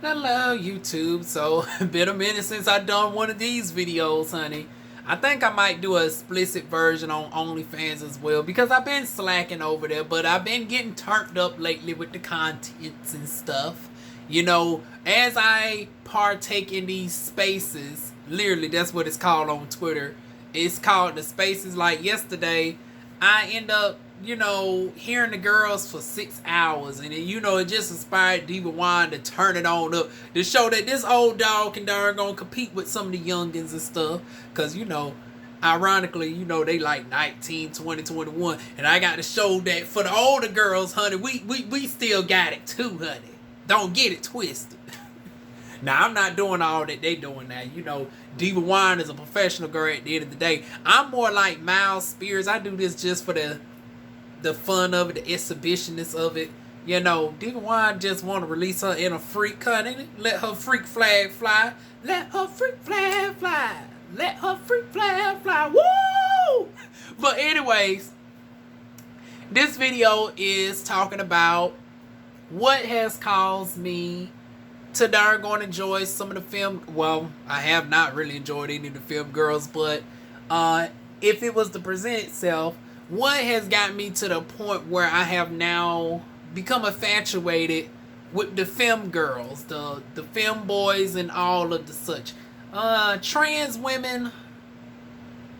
Hello YouTube. So been a minute since I done one of these videos, honey. I think I might do an explicit version on OnlyFans as well because I've been slacking over there, but I've been getting turned up lately with the contents and stuff. You know, as I partake in these spaces, literally that's what it's called on Twitter. It's called the spaces. Like yesterday, I end up, hearing the girls for 6 hours. And then, it just inspired DivaWuan to turn it on up to show that this old dog can darn gonna compete with some of the youngins and stuff. Because, ironically, they like 19, 20, 21. And I got to show that for the older girls, honey, we still got it too, honey. Don't get it twisted. Now, I'm not doing all that they doing now. DivaWuan is a professional girl at the end of the day. I'm more like Miles Spears. I do this just for the fun of it, the exhibitionness of it. DivaWuan just want to release her in a freak cut. Let her freak flag fly. Let her freak flag fly. Let her freak flag fly. Woo! But anyways, this video is talking about what has caused me to darn going enjoy some of the film. Well, I have not really enjoyed any of the film Girls, but if it was to present itself, what has got me to the point where I have now become infatuated with the film girls, the film boys, and all of the such. Trans women,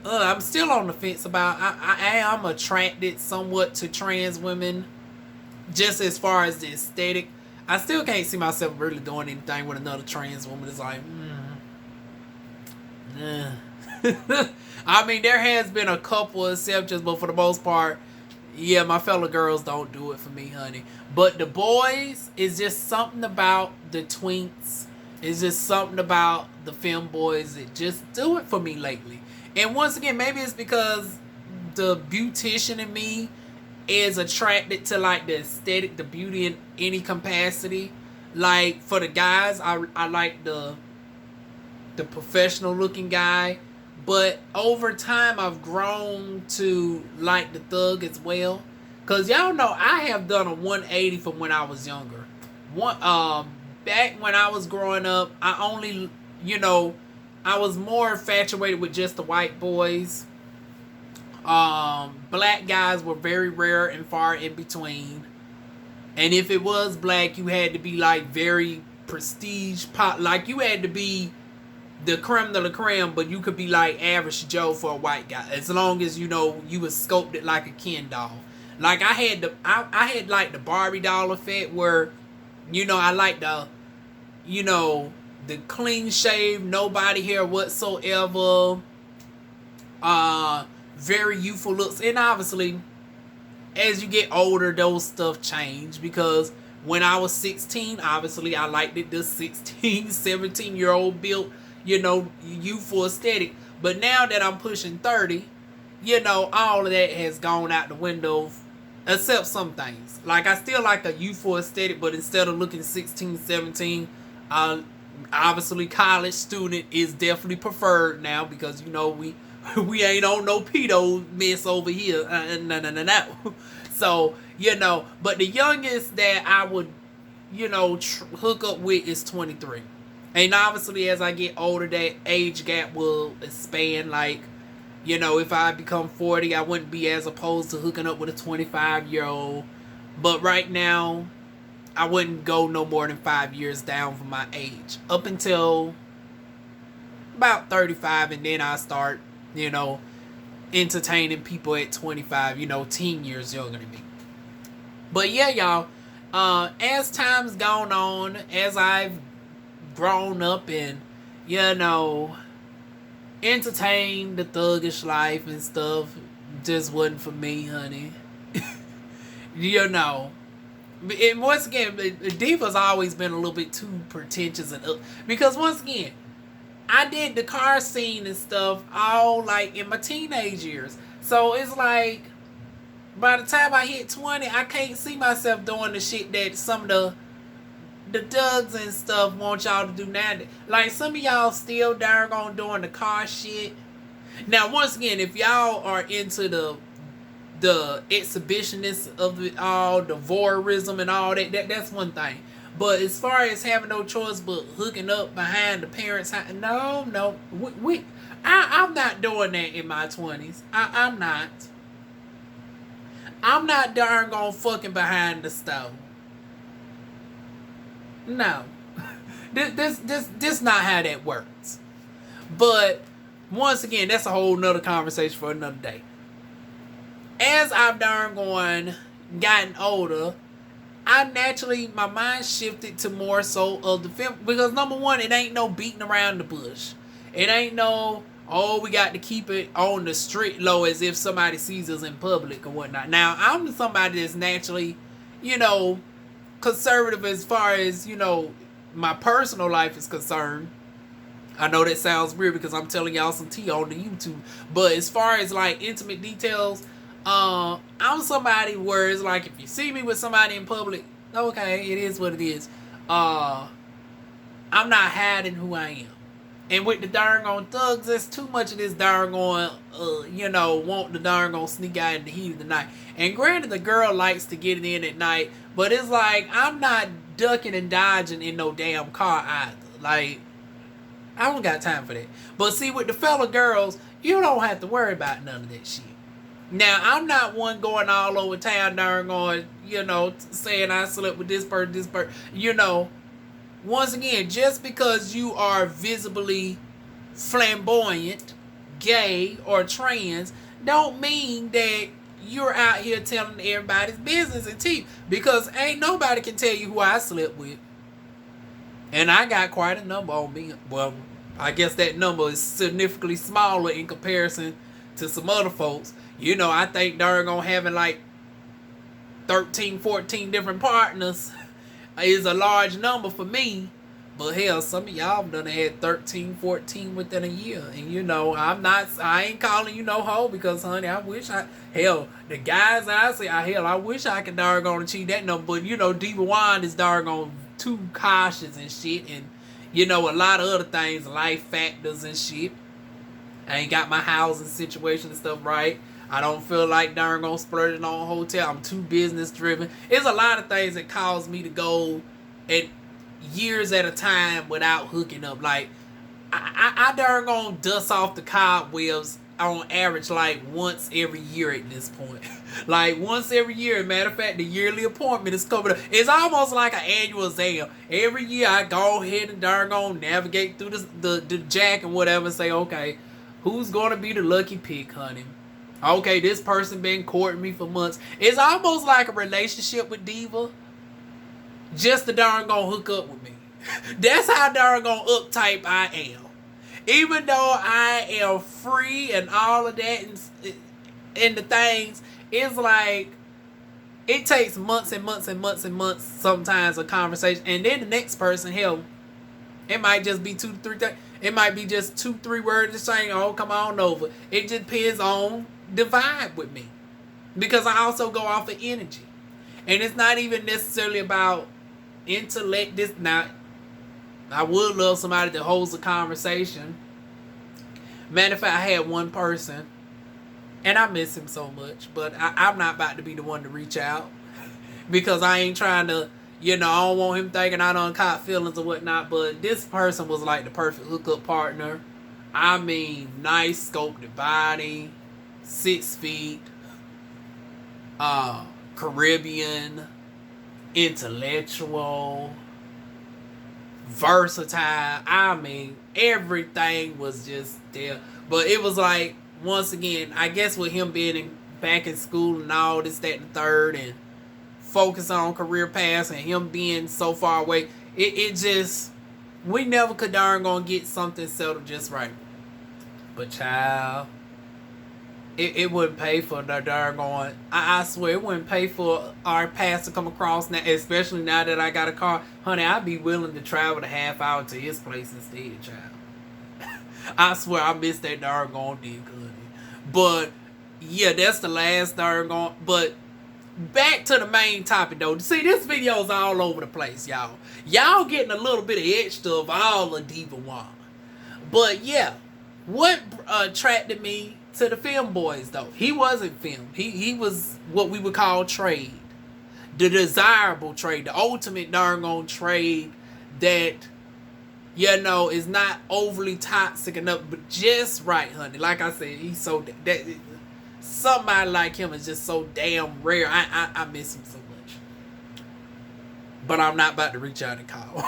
I'm still on the fence about. I am attracted somewhat to trans women, just as far as the aesthetic. I still can't see myself really doing anything with another trans woman. It's like, I mean, there has been a couple exceptions, but for the most part, yeah, my fellow girls don't do it for me, honey. But the boys, is just something about the twinks. It's just something about the film boys that just do it for me lately. And once again, maybe it's because the beautician in me is attracted to like the aesthetic, the beauty in any capacity. Like for the guys, I like the professional looking guy. But over time, I've grown to like the thug as well. Cause y'all know I have done a 180 from when I was younger. Back when I was growing up, I only, I was more infatuated with just the white boys. Black guys were very rare and far in between. And if it was black, you had to be like very prestige pop. Like you had to be the creme de la creme, but you could be like average Joe for a white guy, as long as you was sculpted like a Ken doll. Like I had like the Barbie doll effect where, I like the, the clean shave, no body hair whatsoever, very youthful looks. And obviously, as you get older, those stuff change, because when I was 16, obviously I liked it, the 16, 17-year-old built, youthful aesthetic. But now that I'm pushing 30, all of that has gone out the window, except some things. Like I still like a youthful aesthetic, but instead of looking 16, 17, obviously college student is definitely preferred now, because we ain't on no pedo mess over here. No. So, but the youngest that I would, hook up with is 23. And obviously, as I get older, that age gap will expand. Like, if I become 40, I wouldn't be as opposed to hooking up with a 25-year-old. But right now, I wouldn't go no more than 5 years down from my age. Up until about 35, and then I start, entertaining people at 25, 10 years younger than me. But yeah, y'all, as time's gone on, as I've grown up and, entertained the thuggish life and stuff, just wasn't for me, honey. And once again, Diva's always been a little bit too pretentious and because once again, I did the car scene and stuff all like in my teenage years. So it's like, by the time I hit 20, I can't see myself doing the shit that some of the thugs and stuff want y'all to do now. Like some of y'all still darn on doing the car shit. Now, once again, if y'all are into the exhibitionist of it all, the voyeurism and all that, that's one thing. But as far as having no choice but hooking up behind the parents' house, no. I'm not doing that in my 20s. I'm not. I'm not darn gonna fucking behind the stove. No. This not how that works. But once again, that's a whole nother conversation for another day. As I've gotten older, I naturally, my mind shifted to more so of the film. Because number one, it ain't no beating around the bush. It ain't no, oh, we got to keep it on the street low as if somebody sees us in public or whatnot. Now, I'm somebody that's naturally, conservative as far as, my personal life is concerned. I know that sounds weird because I'm telling y'all some tea on the YouTube. But as far as like intimate details, I'm somebody where it's like if you see me with somebody in public, okay, it is what it is. I'm not hiding who I am. And with the darn on thugs, there's too much of this darn on, want the darn on sneak out in the heat of the night. And granted, the girl likes to get it in at night, but it's like I'm not ducking and dodging in no damn car either. Like, I don't got time for that. But see, with the fellow girls, you don't have to worry about none of that shit. Now, I'm not one going all over town darn on, saying I slept with this person. Once again, just because you are visibly flamboyant, gay, or trans, don't mean that you're out here telling everybody's business and tea. Because ain't nobody can tell you who I slept with. And I got quite a number on me. Well, I guess that number is significantly smaller in comparison to some other folks. I think darn on having like 13, 14 different partners is a large number for me. But hell, some of y'all done had 13, 14 within a year. And I ain't calling you no hoe because honey, the guys I say, I wish I could darn on achieve that number. But DivaWuan is darn on too cautious and shit. And a lot of other things, life factors and shit. I ain't got my housing situation and stuff right. I don't feel like darn gonna splurge on a hotel. I'm too business driven. There's a lot of things that cause me to go at years at a time without hooking up. Like I darn gonna dust off the cobwebs on average like once every year at this point. Like once every year. Matter of fact, the yearly appointment is coming up. It's almost like an annual exam. Every year I go ahead and darn gonna navigate through the jack and whatever and say, okay, who's gonna be the lucky pick, honey? Okay, this person been courting me for months. It's almost like a relationship with Diva. Just to darn gonna hook up with me. That's how darn gonna uptype I am. Even though I am free and all of that and the things, it's like it takes months and months and months and months sometimes a conversation. And then the next person, hell, it might just be 2 to 3 things. It might be just 2, 3 words just saying, oh, come on over. It just depends on the vibe with me. Because I also go off of energy. And it's not even necessarily about intellect. I would love somebody that holds a conversation. Matter of fact, I had one person. And I miss him so much. But I'm not about to be the one to reach out. Because I ain't trying to... I don't want him thinking I done caught feelings or whatnot. But this person was like the perfect hookup partner. I mean, nice sculpted body. 6 feet. Caribbean. Intellectual. Versatile. I mean, everything was just there. But it was like, once again, I guess with him being back in school and all this, that, and the third, and focus on career paths and him being so far away, it just, we never could darn gonna get something settled just right. But child, it wouldn't pay for the darn going. I swear it wouldn't pay for our paths to come across now, especially now that I got a car. Honey, I'd be willing to travel the half hour to his place instead, child. I swear I miss that darn gone dick, honey. But yeah, that's the last darn gone. But back to the main topic though. See, this video is all over the place, y'all. Y'all getting a little bit of extra of all of DivaWuan. But yeah, what attracted me to the film boys though? He wasn't film. He was what we would call trade. the desirable trade, the ultimate darn on trade that, you know, is not overly toxic enough, but just right, honey. Like I said, he's so that somebody like him is just so damn rare. I miss him so much. But I'm not about to reach out and call.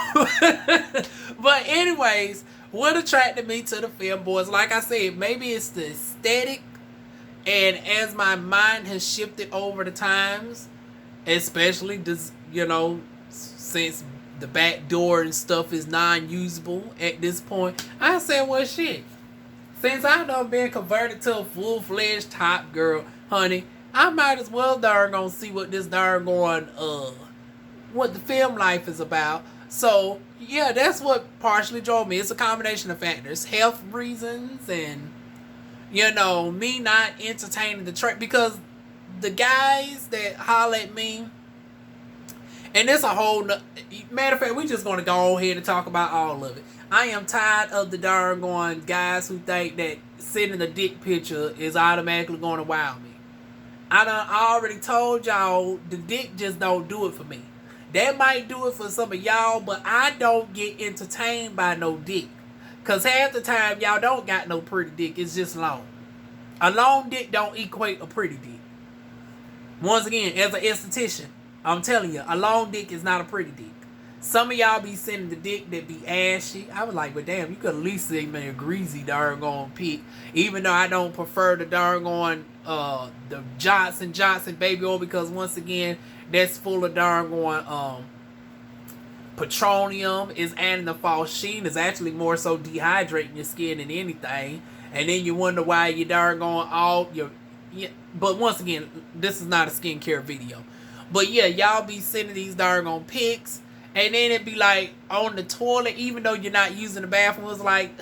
But anyways, what attracted me to the film, boys, like I said, maybe it's the aesthetic. And as my mind has shifted over the times, especially this, you know, since the back door and stuff is non-usable at this point, I said, well, shit. Since I done been converted to a full-fledged top girl, honey, I might as well darn gonna see what this darn going, what the film life is about. So, yeah, that's what partially drove me. It's a combination of factors. Health reasons and, you know, me not entertaining the trade. Because the guys that holler at me, and it's a whole matter of fact, we just going to go ahead and talk about all of it. I am tired of the darn going guys who think that sending a dick picture is automatically going to wow me. I already told y'all the dick just don't do it for me. That might do it for some of y'all, but I don't get entertained by no dick. Because half the time, y'all don't got no pretty dick. It's just long. A long dick don't equate a pretty dick. Once again, as an esthetician, I'm telling you, a long dick is not a pretty dick. Some of y'all be sending the dick that be ashy. I was like, but damn, you could at least send me a greasy darn pic. Even though I don't prefer the darn the Johnson baby oil, because once again, that's full of darn petroleum, is adding the false sheen, is actually more so dehydrating your skin than anything. And then you wonder why you darn all your. Yeah, but once again, this is not a skincare video. But yeah, y'all be sending these darn pics. And then it be like on the toilet, even though you're not using the bathroom, it's like,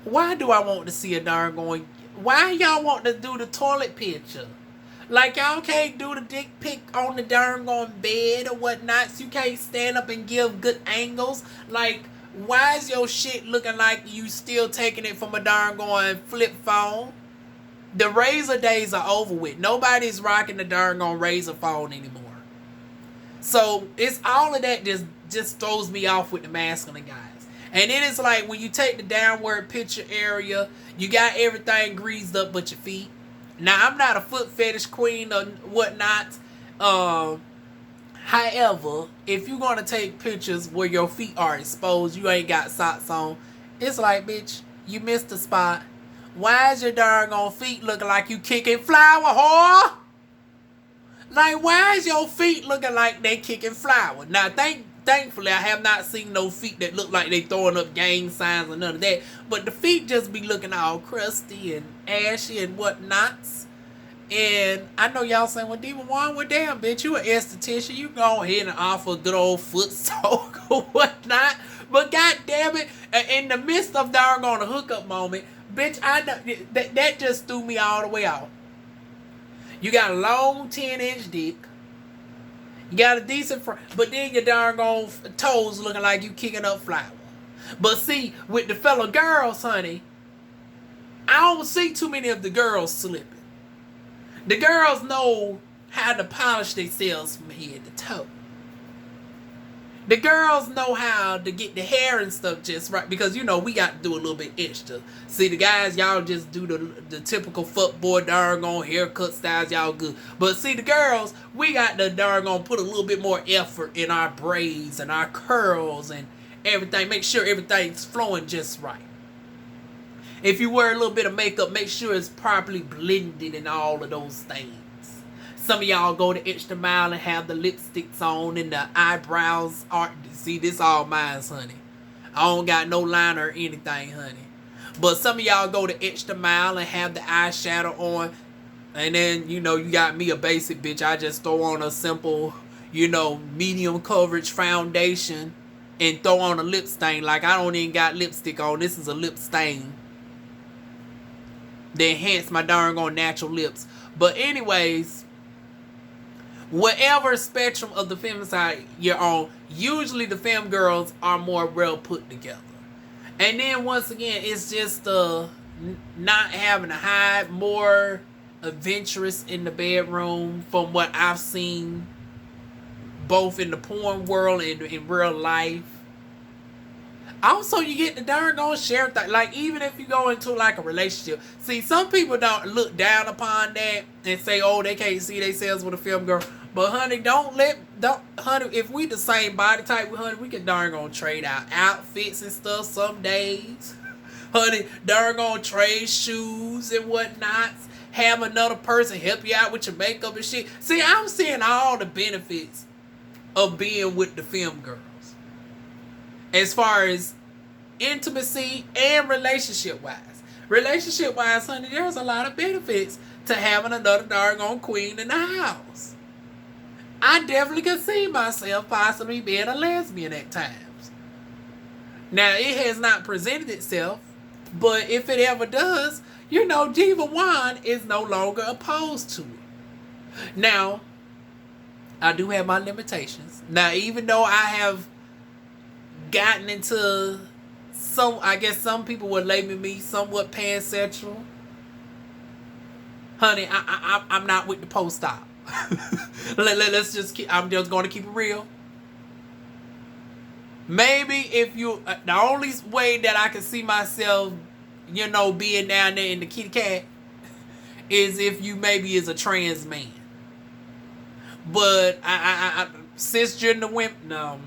why do I want to see a darn why y'all want to do the toilet picture? Like, y'all can't do the dick pic on the darn bed or whatnot, so you can't stand up and give good angles. Like, why is your shit looking like you still taking it from a darn flip phone? The razor days are over with. Nobody's rocking the darn razor phone anymore. So it's all of that just throws me off with the masculine guys. And then it's like when you take the downward picture area, you got everything greased up but your feet. Now, I'm not a foot fetish queen or whatnot. However, if you're going to take pictures where your feet are exposed, you ain't got socks on, it's like, bitch, you missed the spot. Why is your darn feet looking like you kicking flour, whore? Like, why is your feet looking like they kicking flour? Now, thankfully, I have not seen no feet that look like they throwing up gang signs or none of that. But the feet just be looking all crusty and ashy and whatnots. And I know y'all saying, well, DivaWuan, well, damn, bitch, you an esthetician. You go ahead and offer a good old foot soak or whatnot. But god damn it, in the midst of darn on a hookup moment, bitch, I know that just threw me all the way off. You got a long 10-inch dick. You got a decent front, but then your darn toes looking like you kicking up flour. But see, with the fellow girls, honey, I don't see too many of the girls slipping. The girls know how to polish themselves from head to toe. The girls know how to get the hair and stuff just right, because, you know, we got to do a little bit extra. See, the guys, y'all just do the typical fuckboy darn haircut styles, y'all good. But see, the girls, we got to darn put a little bit more effort in our braids and our curls and everything. Make sure everything's flowing just right. If you wear a little bit of makeup, make sure it's properly blended and all of those things. Some of y'all go the extra mile and have the lipsticks on and the eyebrows art. See, this all mine, honey. I don't got no liner or anything, honey. But some of y'all go the extra mile and have the eyeshadow on. And then, you know, you got me a basic bitch. I just throw on a simple, you know, medium coverage foundation and throw on a lip stain. Like, I don't even got lipstick on. This is a lip stain. They enhance my darn natural lips. But anyways, whatever spectrum of the femicide you're on, usually the femme girls are more well put together. And then once again, it's just not having to hide, more adventurous in the bedroom from what I've seen. both in the porn world and in real life. Also, you get the darn gonna share thing. Like, even if you go into like a relationship. See, some people don't look down upon that and say, oh, they can't see themselves with a film girl. But honey, honey, if we the same body type with honey, we can darn gonna trade out outfits and stuff some days. Honey, darn gonna trade shoes and whatnot. Have another person help you out with your makeup and shit. See, I'm seeing all the benefits of being with the film girls. As far as intimacy and relationship-wise. Relationship-wise, honey, there's a lot of benefits to having another doggone queen in the house. I definitely could see myself possibly being a lesbian at times. Now, it has not presented itself, but if it ever does, you know, DivaWuan is no longer opposed to it. Now, I do have my limitations. Now, even though I have gotten into I guess some people would label me somewhat pansexual. Honey, I'm not with the post-op. Let's just I'm just going to keep it real. Maybe if you, the only way that I can see myself, you know, being down there in the kitty cat is if you maybe is a trans man. But I cisgender women, no.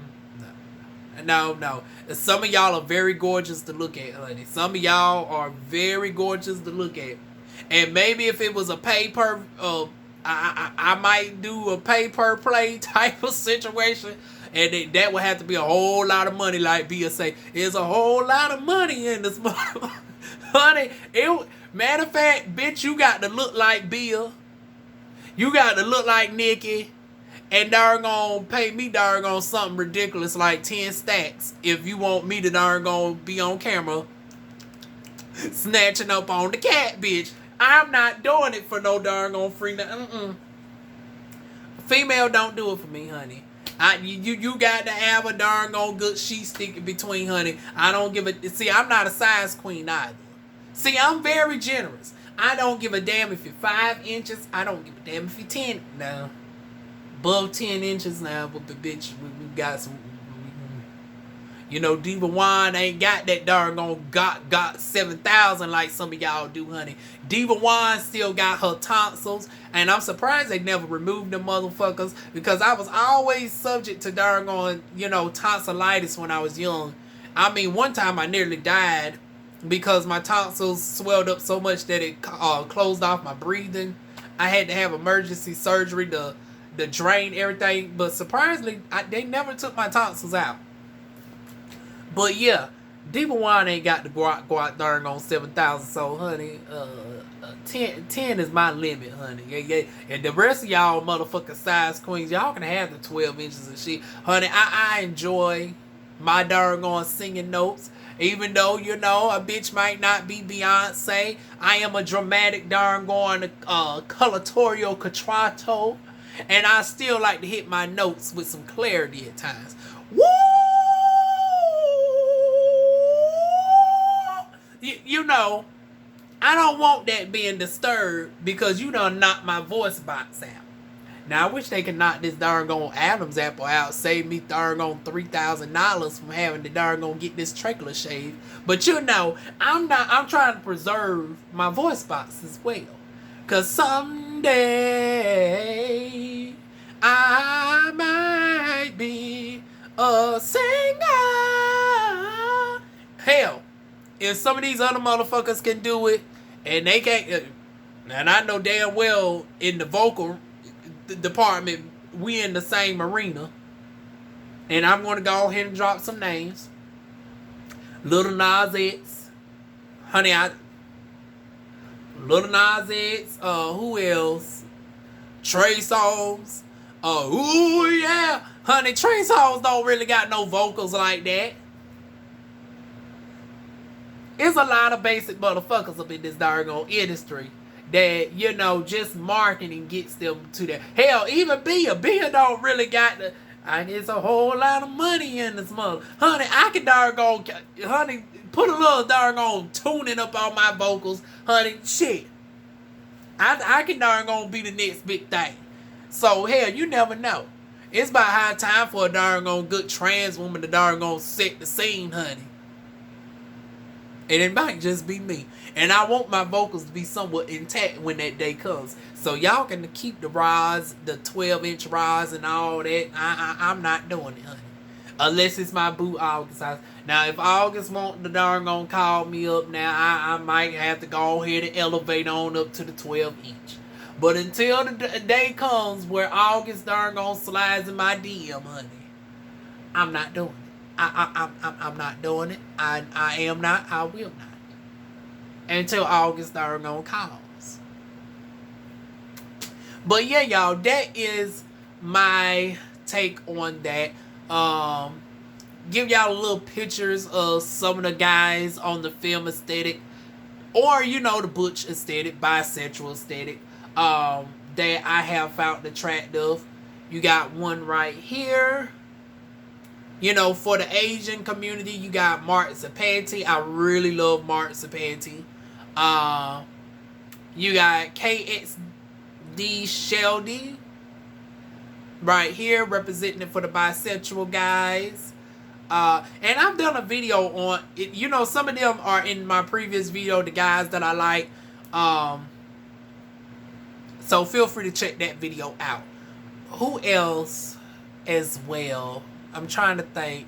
Some of y'all are very gorgeous to look at, honey. Some of y'all are very gorgeous to look at. And maybe if it was a I might do a pay-per-play type of situation. And that would have to be a whole lot of money, like Bia say. There's a whole lot of money in this mother. Honey, matter of fact, bitch, you got to look like Bia. You got to look like Nikki. And darn pay me darn something ridiculous like 10 stacks if you want me to darn be on camera snatching up on the cat, bitch. I'm not doing it for no darn free. Female don't do it for me, honey. You got to have a darn good sheet stick between, honey. I don't give a... See, I'm not a size queen either. See, I'm very generous. I don't give a damn if you're 5 inches. I don't give a damn if you're 10. No. Above 10 inches now, but the bitch, we got some, you know, DivaWuan ain't got that darn got 7,000 like some of y'all do, honey. DivaWuan still got her tonsils, and I'm surprised they never removed them motherfuckers, because I was always subject to darn you know, tonsillitis when I was young. I mean, one time I nearly died because my tonsils swelled up so much that it closed off my breathing. I had to have emergency surgery to drain everything, but surprisingly, they never took my tonsils out. But yeah, DivaWuan ain't got the guac darn on 7,000, so honey, 10 is my limit, honey. Yeah. And the rest of y'all motherfucking size queens, y'all can have the 12 inches and shit. Honey, I enjoy my darn singing notes. Even though, you know, a bitch might not be Beyonce, I am a dramatic darn coloratorial contralto. And I still like to hit my notes with some clarity at times. Woo! You know, I don't want that being disturbed because you done knocked my voice box out. Now, I wish they could knock this darn Adam's apple out, save me darn $3,000 from having to darn get this trachea shaved. But you know, I'm trying to preserve my voice box as well. Cause someday I might be a singer. Hell, if some of these other motherfuckers can do it, and they can't, and I know damn well in the vocal department we in the same arena, and I'm gonna go ahead and drop some names. Little Nas X, honey, Little Nas X, who else? Trey Songz. Ooh yeah. Honey, Trey Songz don't really got no vocals like that. There's a lot of basic motherfuckers up in this darn industry that, you know, just marketing gets them to that. Hell, even Bia don't really got the... There's a whole lot of money in this mother. Honey, I can honey, put a little darn tuning up on my vocals. Honey, shit. I can darn be the next big thing. So, hell, you never know. It's about high time for a darn good trans woman to darn set the scene, honey. And it might just be me. And I want my vocals to be somewhat intact when that day comes. So y'all can keep the rods, the 12-inch rods and all that. I'm not doing it, honey. Unless it's my boo August. Now, if August want the darn call me up now, I might have to go ahead and elevate on up to the 12-inch. But until the day comes where August darn slides in my DM, honey, I'm not doing it. I'm not doing it. I am not. I will not. Until August darn calls. But yeah, y'all, that is my take on that. Give y'all little pictures of some of the guys on the film aesthetic, or the butch aesthetic, bisexual aesthetic, that I have found attractive. You got one right here. For the Asian community, you got Mark Zapanti. I really love Mark Zapanti. You got KXD Sheldy right here, representing for the bisexual guys. And I've done a video on it. Some of them are in my previous video, the guys that I like. So feel free to check that video out. Who else as well? I'm trying to think.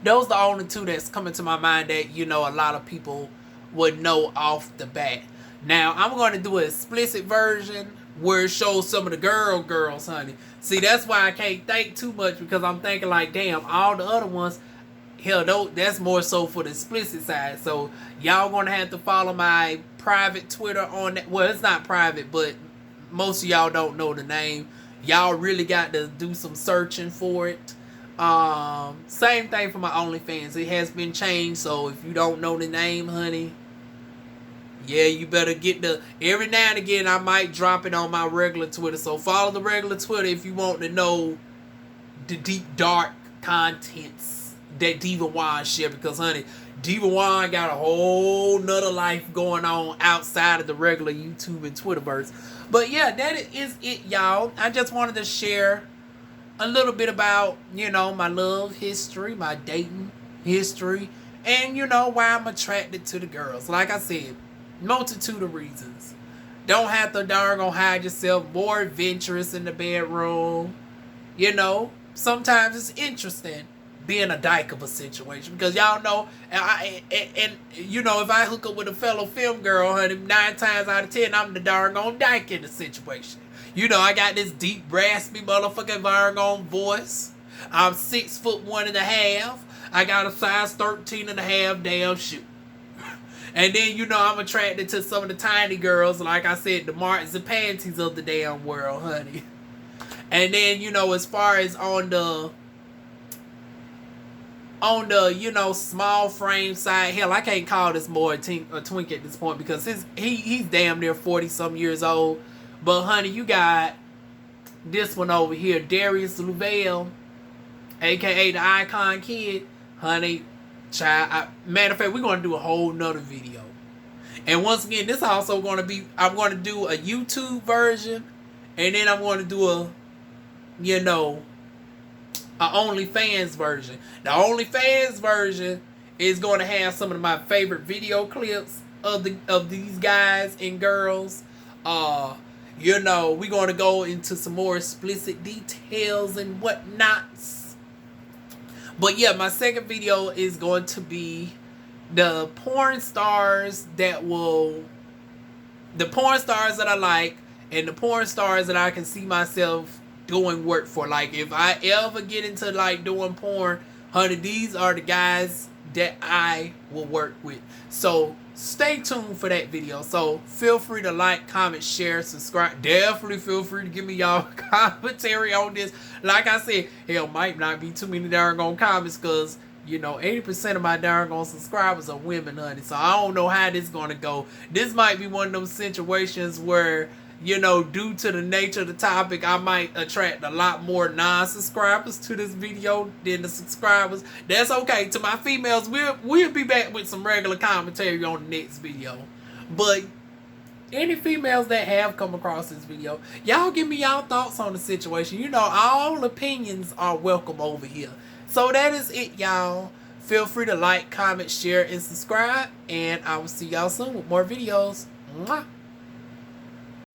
Those are the only two that's coming to my mind that, a lot of people would know off the bat. Now, I'm going to do an explicit version where it shows some of the girls, honey. See, that's why I can't think too much, because I'm thinking like, damn, all the other ones, hell, that's more so for the explicit side. So, y'all going to have to follow my private Twitter on that. Well, it's not private, but most of y'all don't know the name. Y'all really got to do some searching for it. Same thing for my OnlyFans. It has been changed, so if you don't know the name, honey, yeah, you better get every now and again I might drop it on my regular Twitter. So follow the regular Twitter if you want to know the deep, dark contents that DivaWuan share. Because, honey, DivaWuan got a whole nother life going on outside of the regular YouTube and Twitterverse. But yeah, that is it, y'all. I just wanted to share a little bit about, my love history, my dating history, and, why I'm attracted to the girls. Like I said, multitude of reasons. Don't have to darn hide yourself. More adventurous in the bedroom. Sometimes it's interesting being a dyke of a situation, because y'all know, and if I hook up with a fellow film girl, honey, 9 times out of 10 I'm the darn dyke in the situation. I got this deep, raspy motherfucking darn voice. I'm 6'1.5". I got a size 13.5 damn shoe. And then, I'm attracted to some of the tiny girls, like I said, the Martins and panties of the damn world, honey. And then, as far as on the small frame side, hell, I can't call this more a twink at this point, because he's damn near 40-some years old. But, honey, you got this one over here, Darius Louvel, a.k.a. the Icon Kid. Honey, child, matter of fact, we're going to do a whole nother video. And once again, this also going to be, I'm going to do a YouTube version, and then I'm going to do a OnlyFans version. The OnlyFans version is going to have some of my favorite video clips of these guys and girls. We're going to go into some more explicit details and whatnots. But yeah, my second video is going to be the porn stars that I like, and the porn stars that I can see myself doing work for. Like, if I ever get into like doing porn, honey, these are the guys that I will work with. So stay tuned for that video. So feel free to like, comment, share, subscribe. Definitely feel free to give me y'all commentary on this. Like I said, hell, might not be too many darn comments, because 80% of my darn subscribers are women, honey. So I don't know how this gonna go. This might be one of those situations where, due to the nature of the topic, I might attract a lot more non-subscribers to this video than the subscribers. That's okay. To my females, we'll be back with some regular commentary on the next video. But any females that have come across this video, y'all give me y'all thoughts on the situation. You know, all opinions are welcome over here. So that is it, y'all. Feel free to like, comment, share, and subscribe. And I will see y'all soon with more videos. Mwah.